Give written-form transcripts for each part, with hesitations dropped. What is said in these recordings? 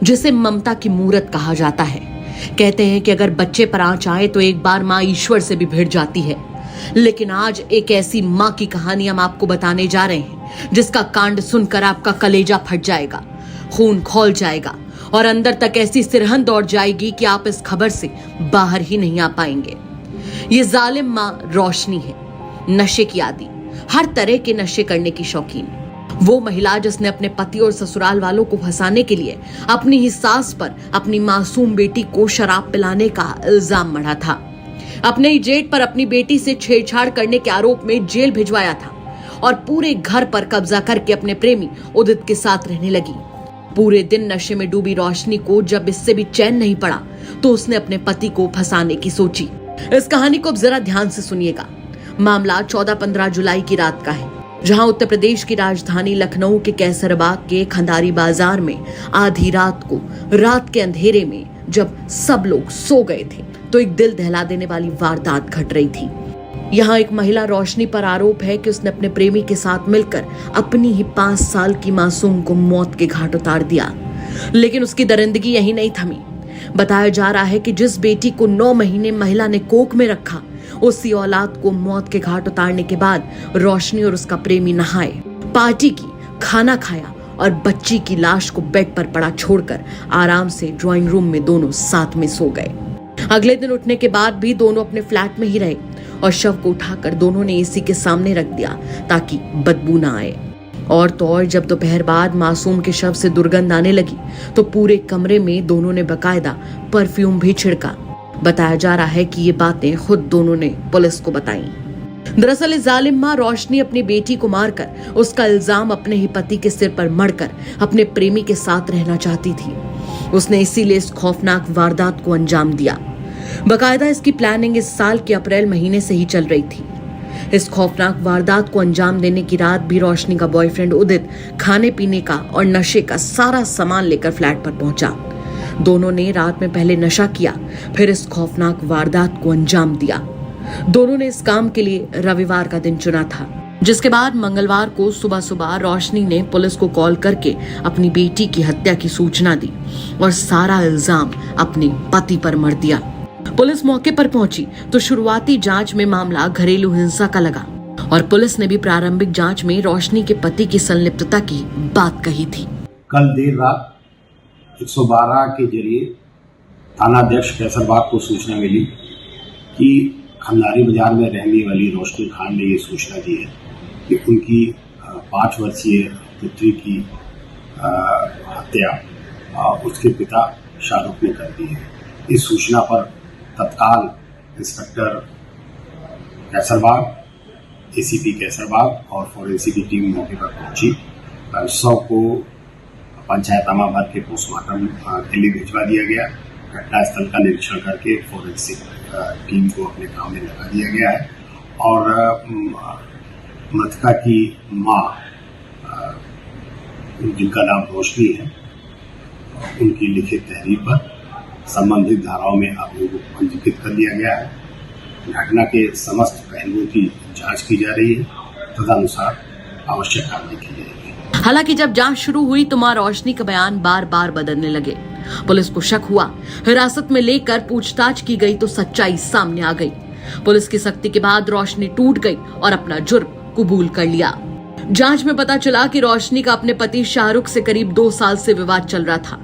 जिसे ममता की मूरत कहा जाता है। कहते हैं कि अगर बच्चे पर आंच आए तो एक बार माँ ईश्वर से भी भिड़ जाती है, लेकिन आज एक ऐसी माँ की कहानी हम आपको बताने जा रहे हैं जिसका कांड सुनकर आपका कलेजा फट जाएगा, खून खौल जाएगा और अंदर तक ऐसी सिरहन दौड़ जाएगी कि आप इस खबर से बाहर ही नहीं आ पाएंगे। ये जालिम माँ रोशनी है, नशे की आदी, हर तरह के नशे करने की शौकीन। वो महिला जिसने अपने पति और ससुराल वालों को फंसाने के लिए अपनी ही सास पर अपनी मासूम बेटी को शराब पिलाने का इल्जाम मढ़ा था। अपने ही जेठ पर अपनी बेटी से छेड़छाड़ करने के आरोप में जेल भिजवाया था और पूरे घर पर कब्जा करके अपने प्रेमी उदित के साथ रहने लगी। पूरे दिन नशे में डूबी रोशनी को जब इससे भी चैन नहीं पड़ा तो उसने अपने पति को फंसाने की सोची। इस कहानी को अब जरा ध्यान से सुनिएगा। मामला 14-15 जुलाई की रात का है, जहां उत्तर प्रदेश की राजधानी लखनऊ के कैसरबाग के खंडारी बाजार में आधी रात को, रात के अंधेरे में जब सब लोग सो गए थे, तो एक दिल दहला देने वाली वारदात घट रही थी। यहाँ एक महिला रोशनी पर आरोप है कि उसने अपने प्रेमी के साथ मिलकर अपनी ही 5 साल की मासूम को मौत के घाट उतार दिया। लेकिन उसकी दरिंदगी यही नहीं थमी। बताया जा रहा है कि जिस बेटी को 9 महीने महिला ने कोख में रखा, उसी औलाद को मौत के घाट उतारने के बाद रोशनी और उसका प्रेमी नहाए, पार्टी की, खाना खाया और बच्ची की लाश को बेड पर पड़ा छोड़कर आराम से ड्राइंग रूम में दोनों साथ में सो गए। अगले दिन उठने के बाद भी दोनों अपने फ्लैट में ही रहे और शव को उठाकर दोनों ने एसी के सामने रख दिया ताकि बदबू ना आए। और तो और जब दोपहर बाद मासूम के शव से दुर्गंध आने लगी तो पूरे कमरे में दोनों ने बकायदा परफ्यूम भी छिड़का। बताया जा रहा है कि ये बातें खुद दोनों ने पुलिस को बताई। दरअसल इस जालिम मां रोशनी अपनी बेटी को मारकर उसका इल्जाम अपने ही पति के सिर पर मढ़कर अपने प्रेमी के साथ रहना चाहती थी। उसने इसीलिए इस खौफनाक वारदात को अंजाम दिया। बकायदा इसकी प्लानिंग इस साल के अप्रैल महीने से ही चल रही थी। इस खौफनाक वारदात को अंजाम देने की रात भी रोशनी का बॉयफ्रेंड उदित खाने पीने का और नशे का सारा सामान लेकर फ्लैट पर पहुंचा। दोनों ने रात में पहले नशा किया, फिर इस खौफनाक वारदात को अंजाम दिया। दोनों ने इस काम के लिए रविवार का दिन चुना था, जिसके बाद मंगलवार को सुबह सुबह रोशनी ने पुलिस को कॉल करके अपनी बेटी की हत्या की सूचना दी और सारा इल्जाम अपने पति पर मढ़ दिया। पुलिस मौके पर पहुंची तो शुरुआती जांच में मामला घरेलू हिंसा का लगा और पुलिस ने भी प्रारंभिक जांच में रोशनी के पति की संलिप्तता की बात कही थी। कल देर रात 112 के जरिए थानाध्यक्ष कैसरबाग को सूचना मिली कि खंडारी बाजार में रहने वाली रोशनी खान ने ये सूचना दी है कि उनकी 5 वर्षीय पुत्री की हत्या उसके पिता शाहरुख ने कर दी है। इस सूचना पर तत्काल इंस्पेक्टर कैसरबाग, एसीपी कैसरबाग और फॉरेंसिक की टीम मौके पर पहुंची। शव को पंचायतनामा भर के पोस्टमार्टम के लिए भिजवा दिया गया। घटनास्थल का निरीक्षण करके फॉरेंसिक टीम को अपने काम में लगा दिया गया है और मृतका की मां, जिनका नाम रोशनी है, उनकी लिखित तहरीर पर संबंधित धाराओं में अभियोग पंजीकृत कर दिया गया है। घटना के समस्त पहलुओं की जांच की जा रही है, तदनुसार आवश्यक कार्रवाई की जाएगी। हालांकि जब जांच शुरू हुई तो मां रोशनी का बयान बार बार बदलने लगे। पुलिस को शक हुआ, हिरासत में लेकर पूछताछ की गई तो सच्चाई सामने आ गई। पुलिस की सख्ती के बाद रोशनी टूट गई और अपना जुर्म कबूल कर लिया। जांच में पता चला कि रोशनी का अपने पति शाहरुख से करीब 2 साल से विवाद चल रहा था।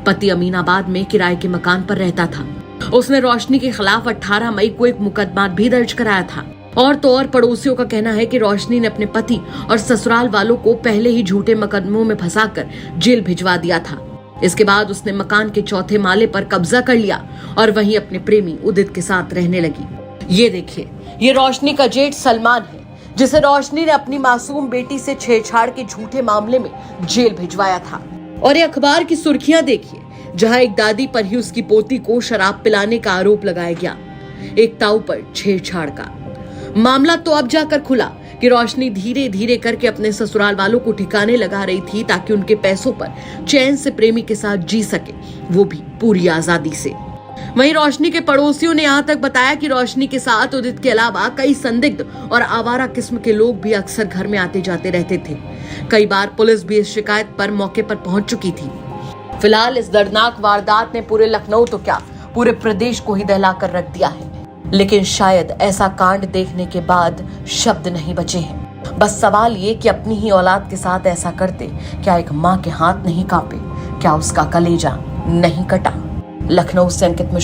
पति अमीनाबाद में किराए के मकान पर रहता था। उसने रोशनी के खिलाफ 18 मई को एक मुकदमा भी दर्ज कराया था। और तो और पड़ोसियों का कहना है कि रोशनी ने अपने पति और ससुराल वालों को पहले ही झूठे मुकदमों में फंसाकर जेल भिजवा दिया था। इसके बाद उसने मकान के 4थे माले पर कब्जा कर लिया और वहीं अपने प्रेमी उदित के साथ रहने लगी। ये देखिए, ये रोशनी का जेठ सलमान है, जिसे रोशनी ने अपनी मासूम बेटी से छेड़छाड़ के झूठे मामले में जेल भिजवाया था। और ये अखबार की सुर्खियां देखिए, जहां एक दादी पर ही उसकी पोती को शराब पिलाने का आरोप लगाया गया, एक ताऊ पर छेड़छाड़ का। मामला तो अब जाकर खुला कि रोशनी धीरे धीरे करके अपने ससुराल वालों को ठिकाने लगा रही थी ताकि उनके पैसों पर चैन से प्रेमी के साथ जी सके, वो भी पूरी आजादी से। वहीं रोशनी के पड़ोसियों ने यहाँ तक बताया कि रोशनी के साथ उदित के अलावा कई संदिग्ध और आवारा किस्म के लोग भी अक्सर घर में आते जाते रहते थे। कई बार पुलिस भी इस शिकायत पर मौके पर पहुंच चुकी थी। फिलहाल इस दर्दनाक वारदात ने पूरे लखनऊ तो क्या पूरे प्रदेश को ही दहला कर रख दिया है। लेकिन शायद ऐसा कांड देखने के बाद शब्द नहीं बचे हैं। बस सवाल ये कि अपनी ही औलाद के साथ ऐसा करते क्या एक माँ के हाथ नहीं कांपे, क्या उसका कलेजा नहीं कटा। लखनऊ से अंकित मिश्रा।